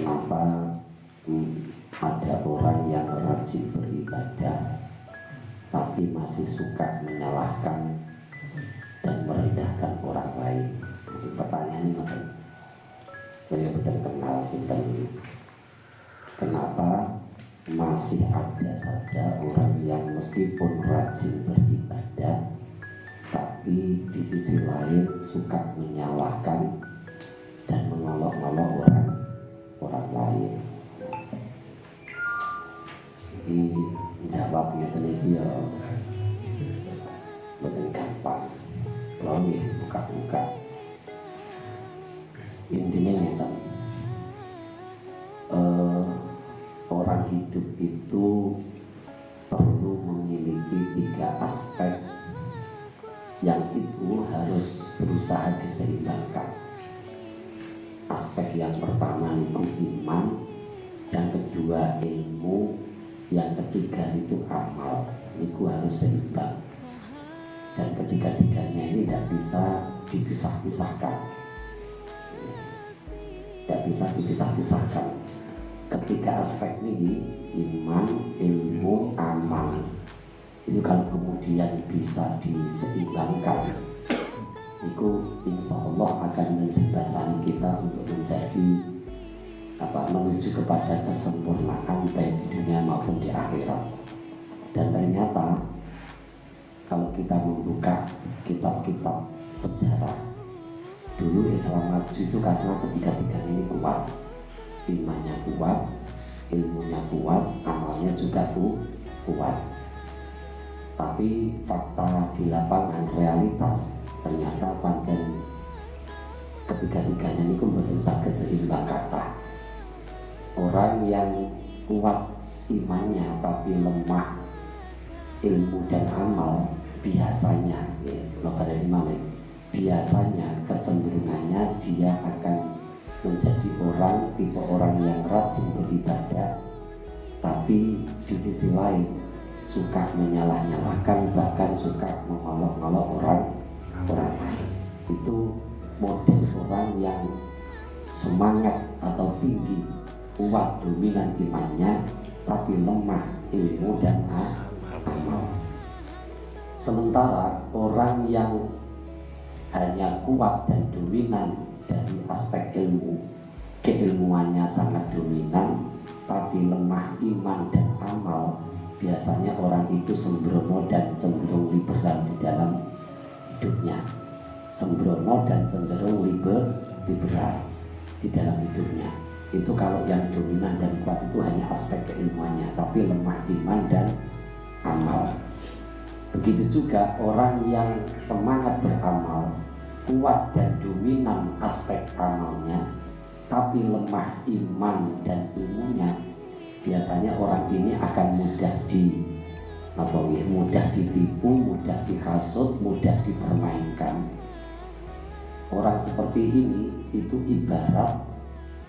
kenapa ada orang yang rajin beribadah tapi masih suka menyalahkan dan merendahkan orang lain. Pertanyaannya macam saya betul kenal sinten, kenapa masih ada saja orang yang meskipun rajin beribadah tapi di sisi lain suka menyalahkan dan mengolok-olok orang lain. Jadi jawabnya tadi ya betul gampang. Kalau buka-buka intinya nyata, orang hidup itu perlu memiliki 3 aspek yang itu harus berusaha diseimbangkan. Aspek yang pertama itu iman, yang kedua ilmu, yang ketiga itu amal. Itu harus seimbang, dan ketiga-tiganya ini tidak bisa dipisah-pisahkan. Tidak bisa dipisah-pisahkan. Ketiga aspek ini, iman, ilmu, amal, itu kalau kemudian bisa diseimbangkan, itu insya Allah akan menjembatani kita untuk menjadi menuju kepada kesempurnaan baik di dunia maupun di akhirat. Dan ternyata kalau kita membuka kitab-kitab sejarah, dulu Islam maju itu karena ketiga-tiganya ini kuat. Imannya kuat, ilmunya kuat, amalnya juga kuat. Tapi fakta di lapangan realitas ternyata pancen ketiga-tiganya ini mboten saged seimbang kata. Orang yang kuat imannya tapi lemah ilmu dan amal, biasanya biasanya kecenderungannya dia akan menjadi tipe orang yang rajin beribadah tapi di sisi lain suka menyalah-nyalahkan, bahkan suka mengolok-olok orang lain. Itu model orang yang semangat atau tinggi, kuat dominan imannya tapi lemah ilmu dan amal. Sementara orang yang hanya kuat dan dominan dari aspek ilmu, keilmuannya sangat dominan tapi lemah iman dan amal, biasanya orang itu sembrono dan cenderung liberal di dalam hidupnya. Sembrono dan cenderung liberal di dalam hidupnya. Itu kalau yang dominan dan kuat itu hanya aspek keilmuannya tapi lemah iman dan amal. Begitu juga orang yang semangat beramal, kuat dan dominan aspek amalnya tapi lemah iman dan ilmunya, biasanya orang ini akan mudah ditipu, mudah dihasut, mudah dipermainkan. Orang seperti ini itu ibarat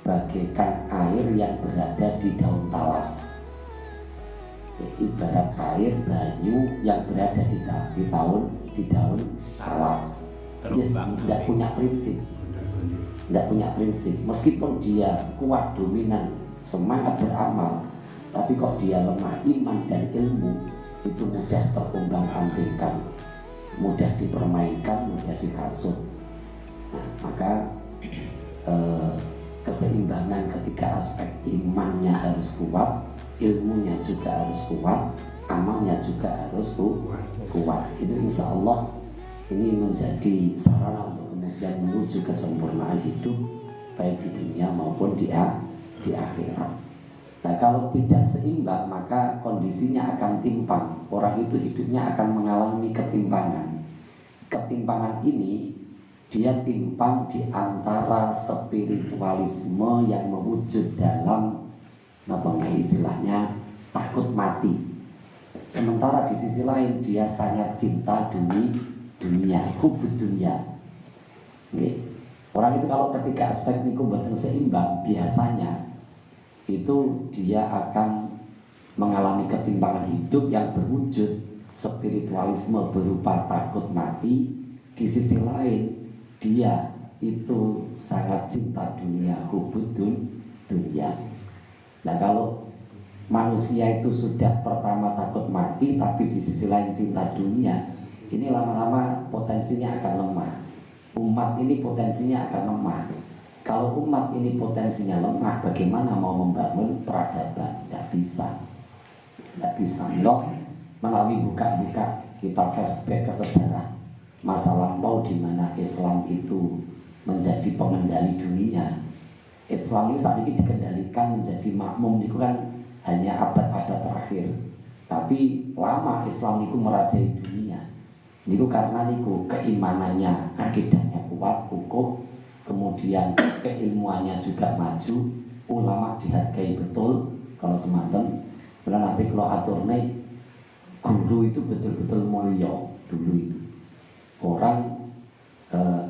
bagaikan air yang berada di daun talas. Ibarat air banyu yang berada di daun talas. Dia tidak punya prinsip. Meskipun dia kuat dominan, semangat beramal, tapi kok dia lemah iman dan ilmu, itu mudah terombang-ambingkan, mudah dipermainkan, mudah dihasut. Nah, maka keseimbangan ketiga aspek, imannya harus kuat, ilmunya juga harus kuat, amalnya juga harus kuat. Itu insya Allah ini menjadi sarana untuk kemudian menuju kesempurnaan hidup baik di dunia maupun di akhirat. Nah, kalau tidak seimbang maka kondisinya akan timpang. Orang itu hidupnya akan mengalami ketimpangan. Ketimpangan ini dia timpang di antara spiritualisme yang mewujud dalam istilahnya takut mati. Sementara di sisi lain dia sangat cinta dunia, hubud dunia. Orang itu kalau ketiga aspek niku mboten seimbang, biasanya itu dia akan mengalami ketimpangan hidup yang berwujud spiritualisme berupa takut mati. Di sisi lain dia itu sangat cinta dunia, hubud dunia. manusia itu sudah pertama takut mati, tapi di sisi lain cinta dunia, ini lama-lama potensinya akan lemah. Umat ini potensinya akan lemah. Kalau umat ini potensinya lemah, bagaimana mau membangun peradaban? Tidak bisa. Tidak bisa. Loh, melalui buka-buka kita flashback ke sejarah masa lampau di mana Islam itu menjadi pengendali dunia. Islam ini saat ini dikendalikan menjadi makmum itu kan hanya abad-abad terakhir. Tapi lama Islam itu merajai dunia. Itu karena niku keimanannya, akidahnya kuat, kukuh, kemudian keilmuannya juga maju, ulama dihargai betul. Kalau semanten, karena nanti kalau aturnya guru itu betul-betul mulia dulu itu. Orang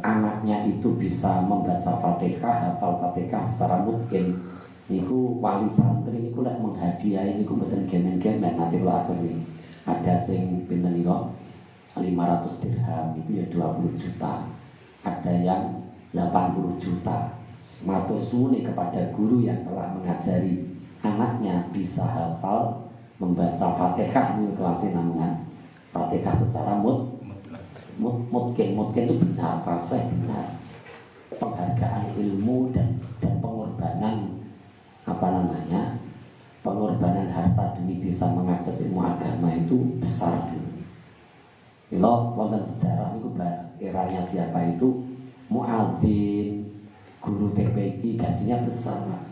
anaknya itu bisa membaca Fatihah, hafal Fatihah secara mungkin. Niku wali santri niku lek menghadiahi niku mboten gemen-gemen. Nanti kalau atur nih ada sing pinten niku 500 dirham itu ya 20 juta. Ada yang 80 juta. Matur suwun kepada guru yang telah mengajari anaknya bisa hafal membaca Fatihah ini kelasnya namanya Fatihah secara mungkin itu benar, fasih benar. Penghargaan ilmu dan pengorbanan pengorbanan harta demi bisa mengakses ilmu agama itu besar dulu. Kalau wonten sejarah itu eranya siapa itu Muadzin, guru TPI gajinya besar, Pak.